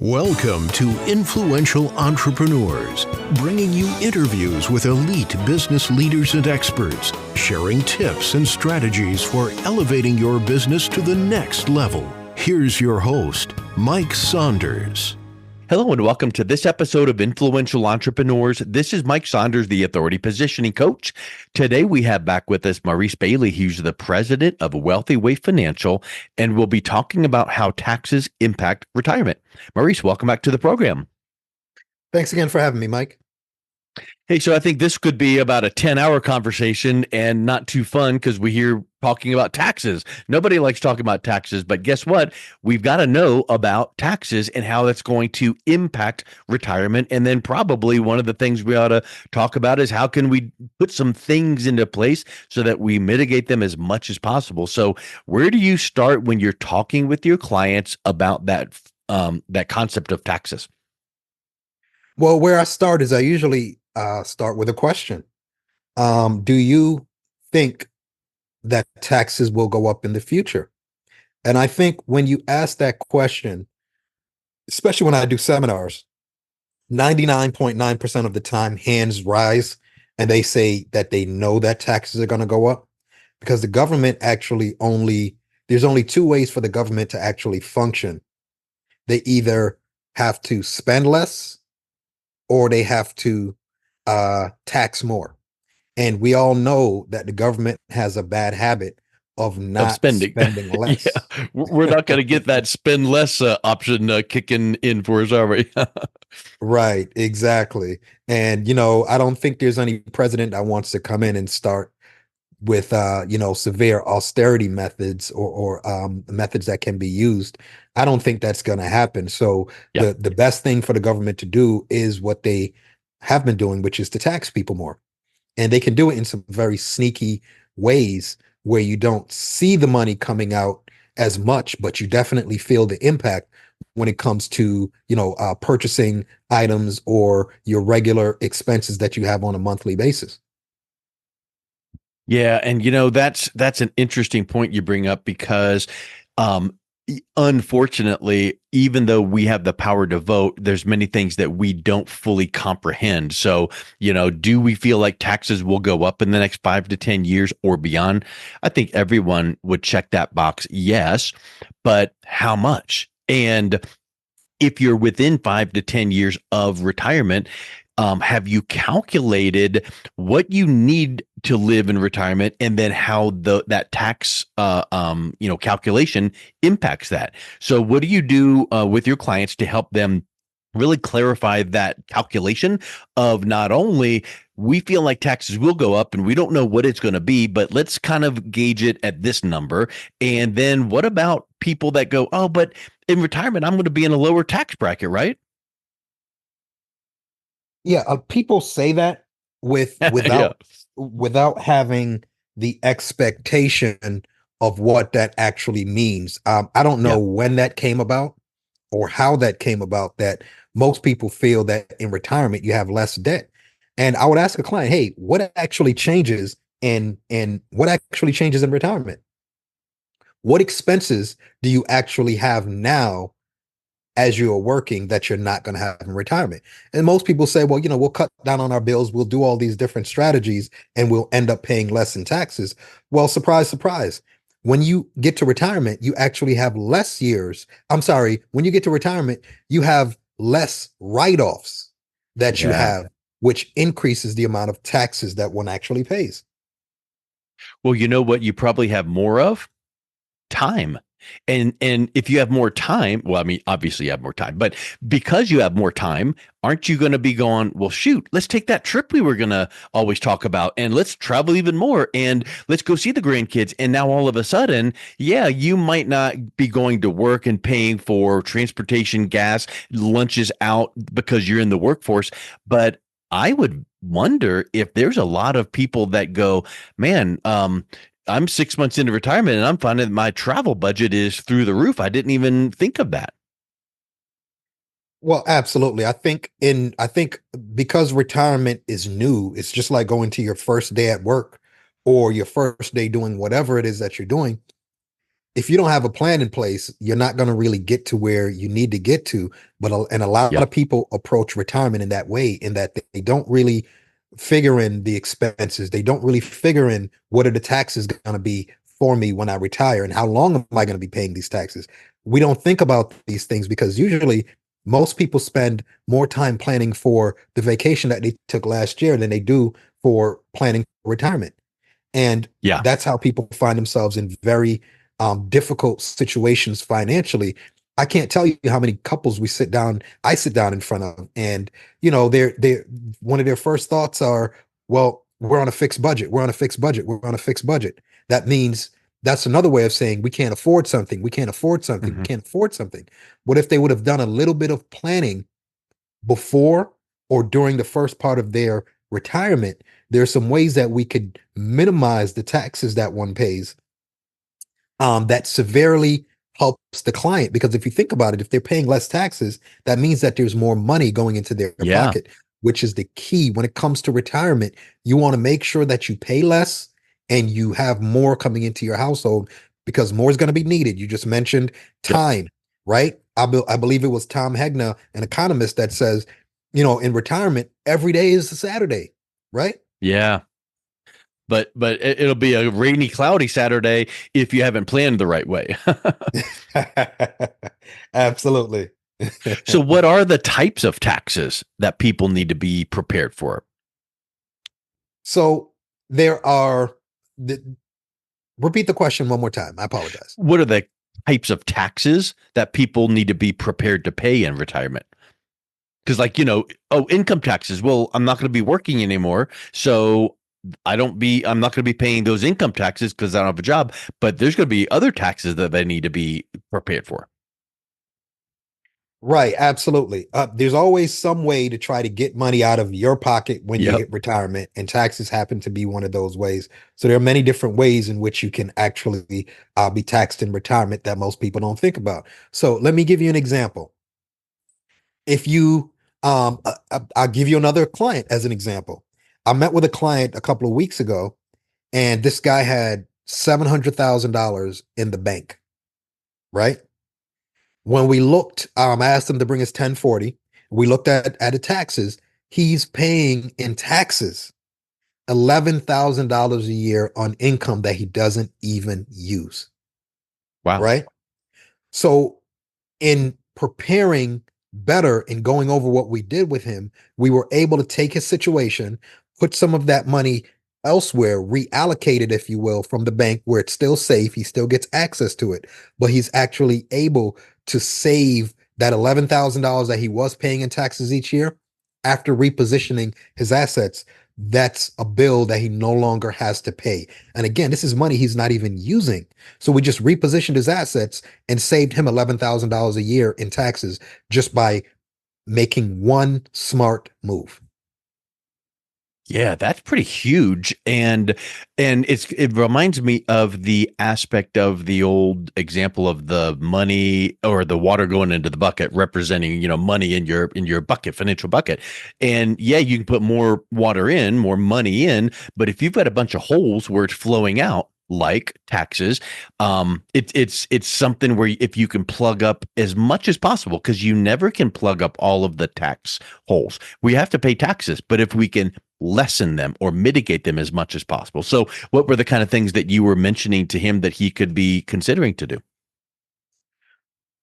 Welcome to Influential Entrepreneurs, bringing you interviews with elite business leaders and experts, sharing tips and strategies for elevating your business to the next level. Here's your host, Mike Saunders. Hello and welcome to this episode of Influential Entrepreneurs. This is Mike Saunders, the Authority Positioning Coach. Today we have back with us Maurice Bailey. He's the president of Wealthy Way Financial, and we'll be talking about how taxes impact retirement. Maurice, welcome back to the program. Thanks again for having me, Mike. Hey, so I think this could be about a 10-hour conversation and not too fun because we hear talking about taxes. Nobody likes talking about taxes, but guess what? We've got to know about taxes and how that's going to impact retirement. And then probably one of the things we ought to talk about is how can we put some things into place so that we mitigate them as much as possible. So where do you start when you're talking with your clients about that concept of taxes? Well, where I start is I usually start with a question. Do you think that taxes will go up in the future? And I think when you ask that question, especially when I do seminars, 99.9% of the time hands rise and they say that they know that taxes are going to go up, because the government there's only two ways for the government to actually function. They either have to spend less or they have to tax more. And we all know that the government has a bad habit of not spending less. Yeah. We're not going to get that spend less option kicking in for us, are we? Right, exactly. And, I don't think there's any president that wants to come in and start with, severe austerity methods or methods that can be used. I don't think that's going to happen. So the best thing for the government to do is what they have been doing, which is to tax people more. And they can do it in some very sneaky ways where you don't see the money coming out as much, but you definitely feel the impact when it comes to, purchasing items or your regular expenses that you have on a monthly basis. Yeah. And, that's an interesting point you bring up because unfortunately, even though we have the power to vote, there's many things that we don't fully comprehend. So, do we feel like taxes will go up in the next 5 to 10 years or beyond? I think everyone would check that box. Yes, but how much? And if you're within 5 to 10 years of retirement, have you calculated what you need to live in retirement, and then how that tax calculation impacts that? So what do you do with your clients to help them really clarify that calculation of not only we feel like taxes will go up and we don't know what it's going to be, but let's kind of gauge it at this number. And then what about people that go, oh, but in retirement, I'm going to be in a lower tax bracket, right? Yeah, people say that without having the expectation of what that actually means. I don't know when that came about or how that came about, that most people feel that in retirement you have less debt. And I would ask a client, hey, what actually changes in retirement? What expenses do you actually have now as you are working that you're not going to have in retirement? And most people say, well, we'll cut down on our bills, we'll do all these different strategies, and we'll end up paying less in taxes. Well, surprise, surprise. When you get to retirement, you actually have less years. When you get to retirement, you have less write-offs that you have, which increases the amount of taxes that one actually pays. Well, you know what you probably have more of? Time. And if you have more time, well, I mean, obviously you have more time, but because you have more time, aren't you going to be going, well, shoot, let's take that trip we were going to always talk about and let's travel even more and let's go see the grandkids. And now all of a sudden, you might not be going to work and paying for transportation, gas, lunches out because you're in the workforce. But I would wonder if there's a lot of people that go, man, I'm 6 months into retirement and I'm finding that my travel budget is through the roof. I didn't even think of that. Well, absolutely. I think because retirement is new, it's just like going to your first day at work or your first day doing whatever it is that you're doing. if you don't have a plan in place, you're not going to really get to where you need to get to. And a lot Yep. of people approach retirement in that way, in that they don't really figure in the expenses. They don't really figure in what are the taxes going to be for me when I retire, and how long am I going to be paying these taxes. We don't think about these things because usually most people spend more time planning for the vacation that they took last year than they do for planning for retirement. And Yeah. that's how people find themselves in very difficult situations financially. I can't tell you how many couples I sit down in front of, and they're one of their first thoughts are, well, we're on a fixed budget. We're on a fixed budget. We're on a fixed budget. That means that's another way of saying we can't afford something. We can't afford something. We Mhm. can't afford something. What if they would have done a little bit of planning before or during the first part of their retirement? There's some ways that we could minimize the taxes that one pays, that severely helps the client. Because if you think about it, if they're paying less taxes, that means that there's more money going into their Yeah. pocket, which is the key when it comes to retirement. You want to make sure that you pay less and you have more coming into your household, because more is going to be needed. You just mentioned Yep. time, right? I believe it was Tom Hegna, an economist, that says, in retirement, every day is a Saturday, right? Yeah. But it'll be a rainy, cloudy Saturday if you haven't planned the right way. Absolutely. So what are the types of taxes that people need to be prepared for? So there are, the, repeat the question one more time. I apologize. What are the types of taxes that people need to be prepared to pay in retirement? Because income taxes. Well, I'm not going to be working anymore. So I'm not going to be paying those income taxes because I don't have a job, but there's going to be other taxes that I need to be prepared for. Right, absolutely. There's always some way to try to get money out of your pocket when you Yep. hit retirement, and taxes happen to be one of those ways. So there are many different ways in which you can actually be taxed in retirement that most people don't think about. So let me give you an example. If you, I'll give you another client as an example. I met with a client a couple of weeks ago, and this guy had $700,000 in the bank, right? When we looked, I asked him to bring his 1040. We looked at the taxes. He's paying in taxes $11,000 a year on income that he doesn't even use, Wow. right? So in preparing better and going over what we did with him, we were able to take his situation, put some of that money elsewhere, reallocate it, if you will, from the bank where it's still safe. He still gets access to it, but he's actually able to save that $11,000 that he was paying in taxes each year after repositioning his assets. That's a bill that he no longer has to pay. And again, this is money he's not even using. So we just repositioned his assets and saved him $11,000 a year in taxes just by making one smart move. Yeah, that's pretty huge. And it reminds me of the aspect of the old example of the money or the water going into the bucket representing, money in your bucket, financial bucket. And yeah, you can put more water in, more money in, but if you've got a bunch of holes where it's flowing out, like taxes, it's something where if you can plug up as much as possible, because you never can plug up all of the tax holes. We have to pay taxes, but if we can lessen them or mitigate them as much as possible. So what were the kind of things that you were mentioning to him that he could be considering to do?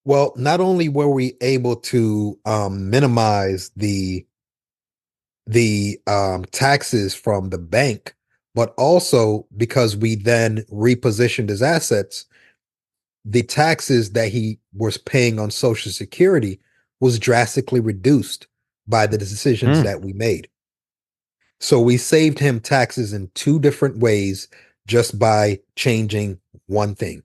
Well, not only were we able to minimize the taxes from the bank, but also because we then repositioned his assets, the taxes that he was paying on Social Security was drastically reduced by the decisions Hmm. that we made. So we saved him taxes in two different ways just by changing one thing.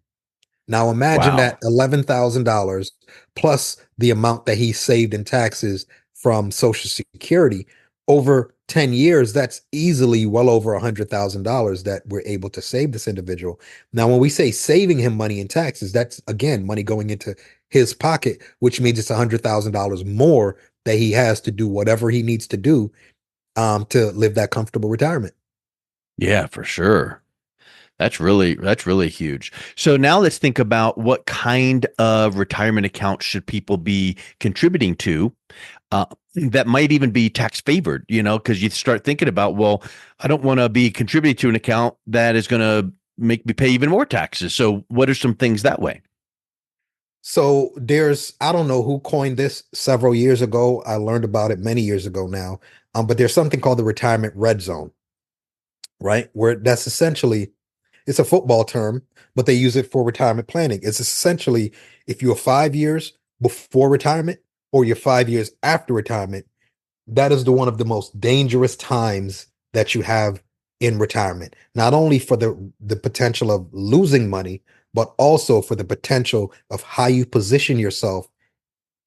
Now imagine Wow. that $11,000 plus the amount that he saved in taxes from Social Security over 10 years. That's easily well over $100,000 that we're able to save this individual. Now, when we say saving him money in taxes, that's again money going into his pocket, which means it's $100,000 more that he has to do whatever he needs to do to live that comfortable retirement. Yeah, for sure. That's really huge. So now let's think about what kind of retirement account should people be contributing to, that might even be tax favored, because you start thinking about, well, I don't want to be contributing to an account that is going to make me pay even more taxes. So what are some things that way? So I don't know who coined this several years ago. I learned about it many years ago now. But there's something called the retirement red zone, right? Where that's essentially, it's a football term, but they use it for retirement planning. It's essentially if you're 5 years before retirement or you're 5 years after retirement, that is one of the most dangerous times that you have in retirement. Not only for the potential of losing money, but also for the potential of how you position yourself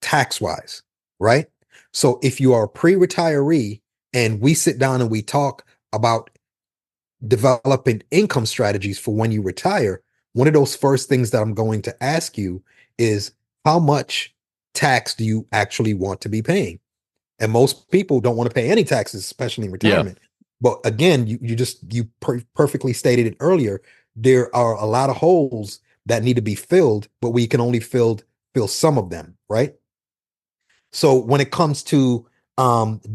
tax wise, right? So if you are a pre-retiree and we sit down and we talk about developing income strategies for when you retire, one of those first things that I'm going to ask you is how much tax do you actually want to be paying? And most people don't want to pay any taxes, especially in Yeah. retirement. But again, you perfectly stated it earlier. There are a lot of holes that need to be filled, but we can only fill some of them, right? So when it comes to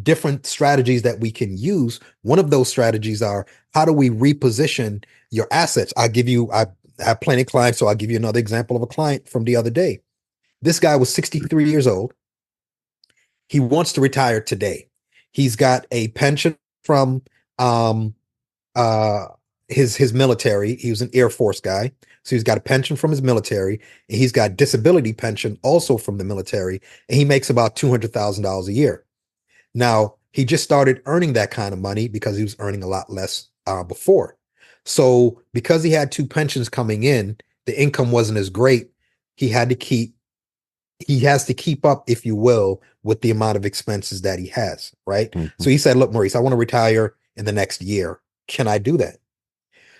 different strategies that we can use, one of those strategies are how do we reposition your assets? I have plenty of clients, so I'll give you another example of a client from the other day. This guy was 63 years old. He wants to retire today. He's got a pension from um, uh, his military. He was an Air Force guy, so he's got a pension from his military, and he's got disability pension also from the military, and he makes about $200,000 a year. Now he just started earning that kind of money because he was earning a lot less before. So because he had two pensions coming in, the income wasn't as great. He had to keep he has to keep up, if you will, with the amount of expenses that he has, right? So he said, look, Maurice, I want to retire in the next year. Can I do that?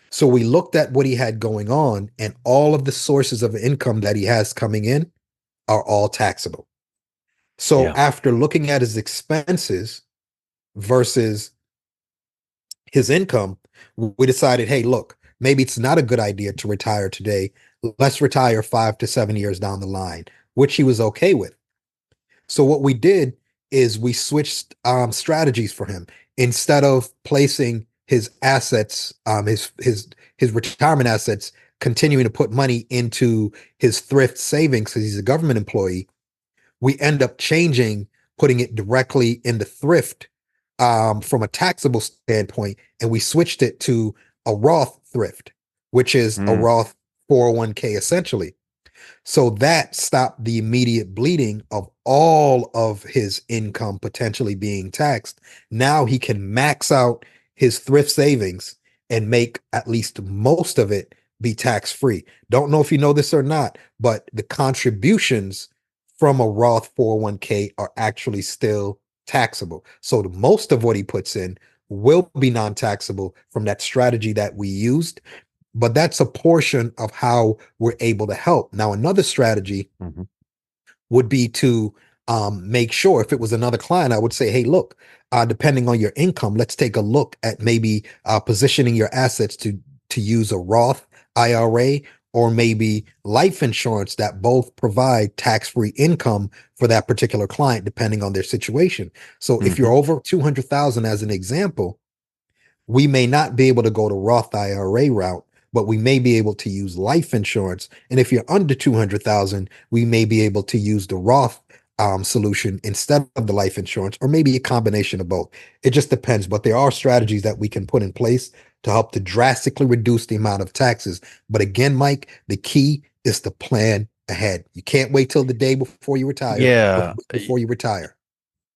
So we looked at what he had going on, and all of the sources of income that he has coming in are all taxable. So Yeah. after looking at his expenses versus his income, we decided, hey, look, maybe it's not a good idea to retire today. Let's retire 5 to 7 years down the line, which he was okay with. So what we did is we switched strategies for him. Instead of placing his assets, his retirement assets, continuing to put money into his thrift savings because he's a government employee, we end up putting it directly into thrift from a taxable standpoint, and we switched it to a Roth thrift, which is a Mm. Roth 401k essentially. So that stopped the immediate bleeding of all of his income potentially being taxed. Now he can max out his thrift savings and make at least most of it be tax free. Don't know if you know this or not, but the contributions from a Roth 401k are actually still taxable. So the most of what he puts in will be non-taxable from that strategy that we used, but that's a portion of how we're able to help. Now, another strategy Mhm. would be to make sure, if it was another client, I would say, hey, look, depending on your income, let's take a look at maybe positioning your assets to use a Roth IRA or maybe life insurance that both provide tax-free income for that particular client, depending on their situation. So if you're Mhm. over 200,000 as an example, we may not be able to go the Roth IRA route, but we may be able to use life insurance. And if you're under 200,000, we may be able to use the Roth solution instead of the life insurance, or maybe a combination of both. It just depends. But there are strategies that we can put in place to help to drastically reduce the amount of taxes. But again, Mike, the key is to plan ahead. You can't wait till the day before you retire or Yeah. before you retire.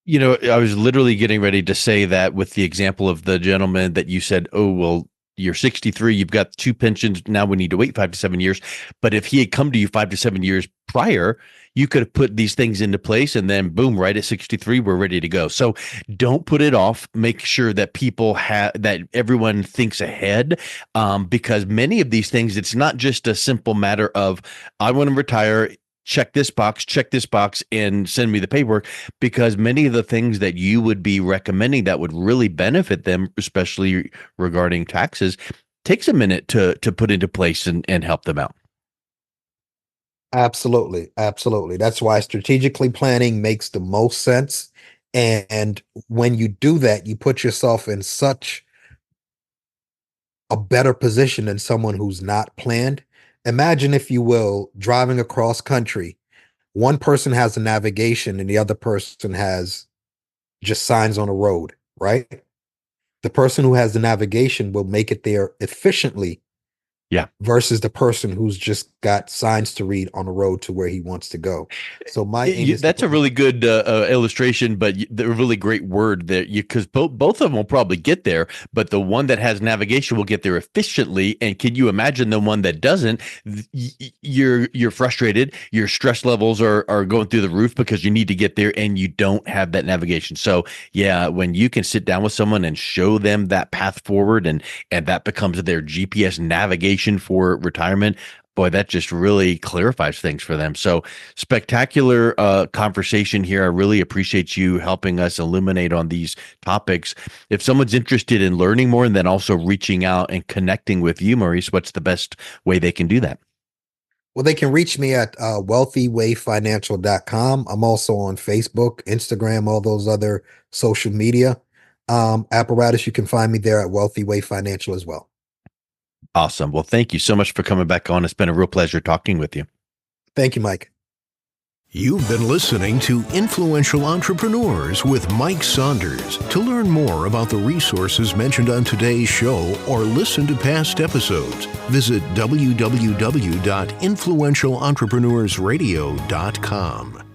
I was literally getting ready to say that with the example of the gentleman that you said, oh, well, you're 63, you've got two pensions. Now we need to wait 5 to 7 years. But if he had come to you 5 to 7 years prior, you could have put these things into place and then boom, right at 63, we're ready to go. So don't put it off. Make sure that that everyone thinks ahead, because many of these things, it's not just a simple matter of, I want to retire. Check this box, and send me the paperwork, because many of the things that you would be recommending that would really benefit them, especially regarding taxes, takes a minute to put into place and help them out. Absolutely. Absolutely. That's why strategically planning makes the most sense. And when you do that, you put yourself in such a better position than someone who's not planned. Imagine, if you will, driving across country. One person has a navigation and the other person has just signs on a road, right? The person who has the navigation will make it there efficiently. Yeah. Versus the person who's just got signs to read on the road to where he wants to go. So my aim is that's a really good illustration, but a really great word there, because both of them will probably get there, but the one that has navigation will get there efficiently. And can you imagine the one that doesn't? You're frustrated. Your stress levels are going through the roof because you need to get there and you don't have that navigation. So yeah, when you can sit down with someone and show them that path forward, and that becomes their GPS navigation for retirement, boy, that just really clarifies things for them. So spectacular conversation here. I really appreciate you helping us illuminate on these topics. If someone's interested in learning more and then also reaching out and connecting with you, Maurice, what's the best way they can do that? Well, they can reach me at wealthywayfinancial.com. I'm also on Facebook, Instagram, all those other social media apparatus. You can find me there at Wealthy Way Financial as well. Awesome. Well, thank you so much for coming back on. It's been a real pleasure talking with you. Thank you, Mike. You've been listening to Influential Entrepreneurs with Mike Saunders. To learn more about the resources mentioned on today's show or listen to past episodes, visit www.influentialentrepreneursradio.com.